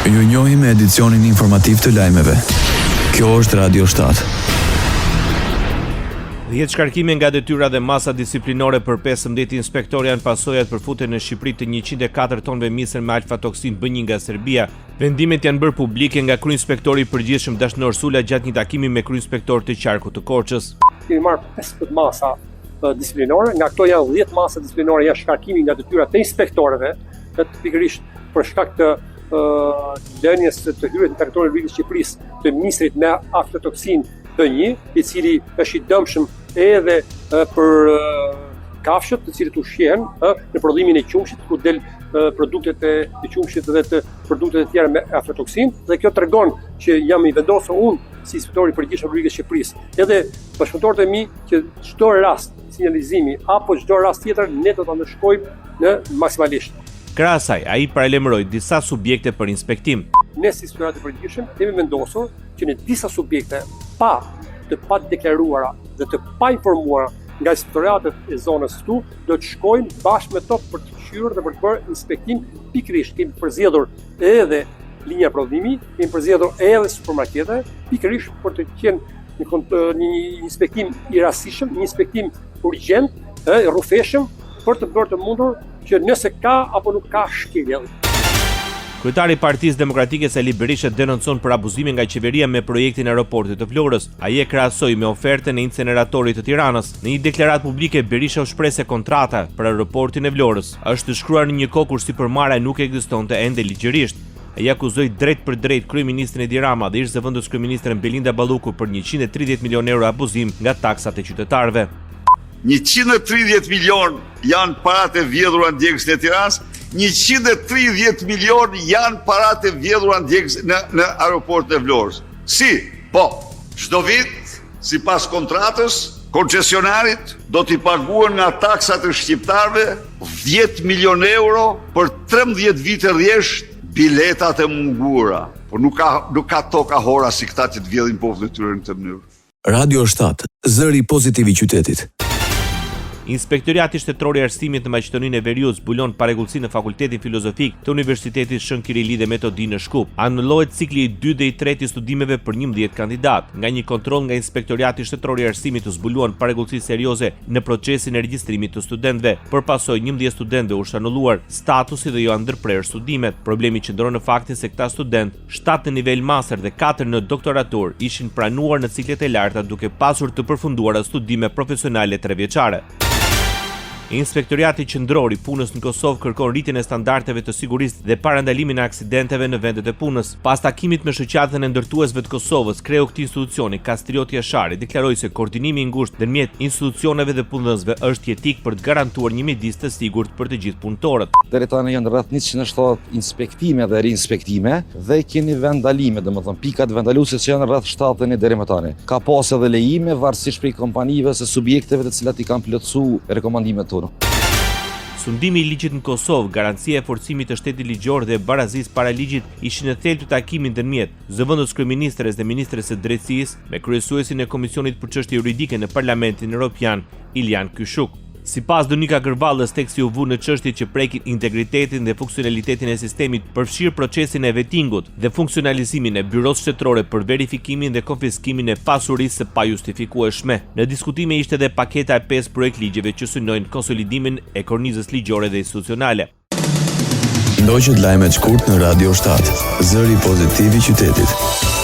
Ju njohim me edicionin informativ të lajmeve. Kjo është Radio 7. 10 shkarkime nga detyra dhe masa disiplinore për 15 inspektor janë pasojat për futjen në Shqipëri të 104 tonëve misër me alfa-toksin B1 nga Serbia. Vendimet janë bërë publike nga kryeinspektori i përgjithshëm Dashnor Sula gjatë një takimi me kryeinspektor të qarkut të Korçës. Kemi marrë 15 masa disiplinore, nga këto janë 10 masa disiplinore janë shkarkimi nga detyra të inspektorëve, pikërisht për shkak të lënies të hyrjes në territorin e Shqipërisë të misrit me aflatoksin B1, i cili është i dëmshëm edhe për kafshët të cilët ushqehen në prodhimin e qumshit, ku del produktet e qumshit dhe të produktet e tjera me aflatoksin, dhe kjo tregon që jam i vendosur unë si inspektori i përgjithshëm i Republikës Shqipërisë, edhe bashkëpunëtorët e mi që çdo rast sinjalizimi apo çdo rast tjetër ne do ta ndëshkojmë në maksimalisht. Krahas asaj, ai paralajmëroi disa subjekte për inspektim. Ne si inspektorat e përgjithshëm kemi vendosur që në disa subjekte pa deklaruara dhe të pa informuara nga inspektoratet e zonës këtu do të shkojmë bashkë me to për të qyrë dhe për të bërë inspektim pikërisht. Kemi përzgjedhur edhe linja prodhimi, kemi përzgjedhur edhe supermarkete pikërisht për të qenë një inspektim i rastishëm, një inspektim urgjent, rrufeshëm për të bërë të mundur që nëse ka apo nuk ka shkelje. Kryetari i Partisë Demokratike Sali Berisha denoncon për abuzime nga qeveria me projektin e aeroportit të Florës. Ai e krahasoi me ofertën e inceneratorit të Tiranës. Në një deklaratë publike Berisha u shpreh se kontrata për aeroportin e Vlorës është të shkruar në një kohë kur sipërmarrja nuk ekzistonte ende ligjërisht. Ai akuzoi drejt për drejt kryeministrin Edi Rama dhe ish-zëvendës kryeministren Belinda Balluku për 130 milionë euro abuzim nga taksat e qytetarëve. 130 milion janë paratë e vjedhura ndjekës në Tiranës, 130 milion janë paratë e vjedhura ndjekës në aeroportin e Vlorës. Si? Po, çdo vit, sipas kontratës, koncesionarit do t'i paguën nga taksat e shqiptarëve 10 milion euro për 13 vite rresht biletat e mungura. Por nuk ka toka hora si këta që të vjedhin popullin e tyre në këtë mënyrë. Radio 7, zëri pozitiv i qytetit. Inspektoriati Shtetëror i Arsimit në Maqedoninë e Veriut zbulon paregullsi në Fakultetin Filozofik të Universitetit Shën Kirili dhe Metodi në Shkup. Anullohet cikli i 2 dhe i 3 i studimeve për 11 kandidat. Nga një kontroll nga Inspektoriati Shtetëror i Arsimit u zbuluan paregullsi serioze në procesin e regjistrimit të studentëve. Përpasoj 11 studentëve u anulluar statusi dhe jo ndërprerë studimet. Problemi qëndron në faktin se këta studentë, 7 në nivel master dhe 4 në doktoratur, ishin pranuar në ciklet e larta duke pasur të përfunduara studime profesionale 3 vjeçare. Inspektoriati Qendror i Punës në Kosovë kërkon rritjen e standardeve të sigurisë dhe parandalimin e aksidenteve në vendet e punës. Pas takimit me shoqatën e ndërtuesve të Kosovës, kreu këtij institucioni, Kastrioti Jashari, deklaroi se koordinimi i ngushtë ndërmjet institucioneve dhe punëdhënësve është jetik për të garantuar një mjedis të sigurt për të gjithë punëtorët. Deri tani janë rreth 170 inspektime dhe riinspektime dhe keni vendalime, domethënë pikat vendaluese që janë rreth 70 deri më tani. Ka pas edhe lejime varësisht prej kompanive se subjekteve të cilat i kanë plotësuar rekomandimet tona. Sundimi i ligjit në Kosovë, garancia e forcimit të shtetit ligjor dhe barazisë para ligjit ishin në thelb të takimit ndërmjet zëvendës kryeministres dhe ministres së drejtësisë me kryesuesin e Komisionit për Çështje Juridike në Parlamentin Evropian, Ilian Kyshuk. Sipas Donika Gërvallës, teksti u vu në çështje që prekin integritetin dhe funksionalitetin e sistemit, përfshir procesin e vetingut dhe funksionalizimin e byros shtetërore për verifikimin dhe konfiskimin e pasurisë së pajustifikueshme. Në diskutime ishte edhe paketa e 5 projekt ligjeve që synojnë konsolidimin e kornizës ligjore dhe institucionale. Ndoqët lajmet shkurt në Radio 7, zëri pozitiv i qytetit.